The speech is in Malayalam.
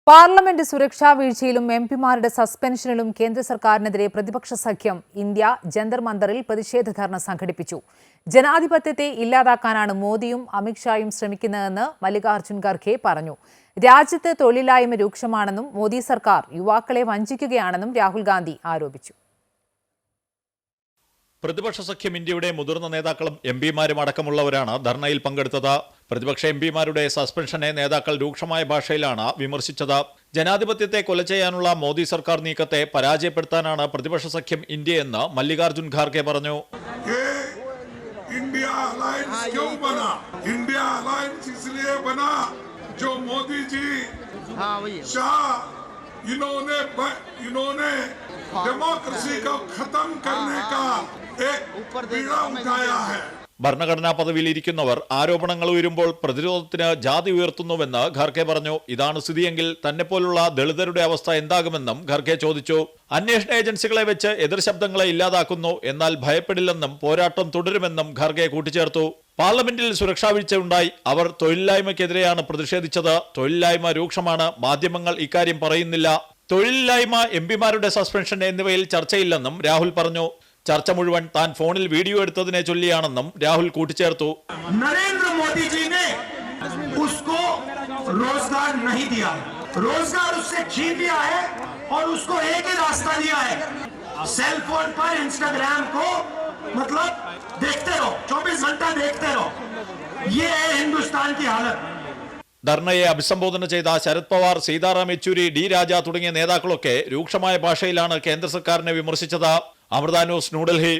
പാർലമെന്റ് സുരക്ഷാ വീഴ്ചയിലും എംപിമാരുടെ സസ്പെൻഷനിലും കേന്ദ്ര സർക്കാരിനെതിരെ പ്രതിപക്ഷ സഖ്യം ഇന്ത്യ ജന്തർ മന്ദറിൽ പ്രതിഷേധ ധർണ സംഘടിപ്പിച്ചു. ജനാധിപത്യത്തെ ഇല്ലാതാക്കാനാണ് മോദിയും അമിത്ഷായും ശ്രമിക്കുന്നതെന്ന് മല്ലികാർജ്ജുൻ ഖർഗെ പറഞ്ഞു. രാജ്യത്ത് തൊഴിലില്ലായ്മ രൂക്ഷമാണെന്നും മോദി സർക്കാർ യുവാക്കളെ വഞ്ചിക്കുകയാണെന്നും രാഹുൽ ഗാന്ധി ആരോപിച്ചു. പ്രതിപക്ഷ സഖ്യം ഇന്ത്യയുടെ മുതിർന്ന നേതാക്കളും എംപിമാരും അടക്കമുള്ളവരാണ് ധർണയിൽ പങ്കെടുത്തത്. പ്രതിപക്ഷ എംപിമാരുടെ സസ്പെൻഷനെ നേതാക്കൾ രൂക്ഷമായ ഭാഷയിലാണ് വിമർശിച്ചത്. ജനാധിപത്യത്തെ കൊല ചെയ്യാനുള്ള മോദി സർക്കാർ നീക്കത്തെ പരാജയപ്പെടുത്താനാണ് പ്രതിപക്ഷ സഖ്യം ഇന്ത്യയെന്ന് മല്ലികാർജ്ജുൻ ഖാർഗെ പറഞ്ഞു. इंडिया अलायंस क्यों बना? इंडिया अलायंस इसलिए बना जो मोदी जी शाह इन्होंने डेमोक्रेसी को खत्म करने का एक बीड़ा उठाया है. ഭരണഘടനാ പദവിയിൽ ഇരിക്കുന്നവർ ആരോപണങ്ങൾ ഉയരുമ്പോൾ പ്രതിരോധത്തിന് ജാതി ഉയർത്തുന്നുവെന്ന് ഖർഗെ പറഞ്ഞു. ഇതാണ് സ്ഥിതിയെങ്കിൽ തന്നെപ്പോലുള്ള ദളിതരുടെ അവസ്ഥ എന്താകുമെന്നും ഖർഗെ ചോദിച്ചു. അന്വേഷണ ഏജൻസികളെ വെച്ച് എതിർ ശബ്ദങ്ങളെ ഇല്ലാതാക്കുന്നു, എന്നാൽ ഭയപ്പെടില്ലെന്നും പോരാട്ടം തുടരുമെന്നും ഖർഗെ കൂട്ടിച്ചേർത്തു. പാർലമെന്റിൽ സുരക്ഷാ വീഴ്ച ഉണ്ടായി. അവർ തൊഴിലില്ലായ്മയ്ക്കെതിരെയാണ് പ്രതിഷേധിച്ചത്. തൊഴിലില്ലായ്മ രൂക്ഷമാണ്. മാധ്യമങ്ങൾ ഇക്കാര്യം പറയുന്നില്ല. തൊഴിലില്ലായ്മ, എംപിമാരുടെ സസ്പെൻഷൻ എന്നിവയിൽ ചർച്ചയില്ലെന്നും രാഹുൽ പറഞ്ഞു. ചർച്ച മുഴുവൻ താൻ ഫോണിൽ വീഡിയോ എടുത്തതിനെ ചൊല്ലിയാണെന്നും രാഹുൽ കൂട്ടിച്ചേർത്തു. नरेंद्र मोदी जी ने उसको रोजगार नहीं दिया, रोजगार उससे छीन लिया है और उसको एक ही रास्ता दिया है, सेल फोन पर इंस्टाग्राम को मतलब देखते रहो, 24 घंटा देखते रहो. ये है हिंदुस्तान की हालत. ധർണയെ അഭിസംബോധന ചെയ്ത ശരത് പവാർ, സീതാറാം യെച്ചൂരി, ഡി രാജ തുടങ്ങിയ നേതാക്കളൊക്കെ രൂക്ഷമായ ഭാഷയിലാണ് കേന്ദ്ര സർക്കാരിനെ വിമർശിച്ചത്. അമൃത ന്യൂസ്, ന്യൂഡൽഹി.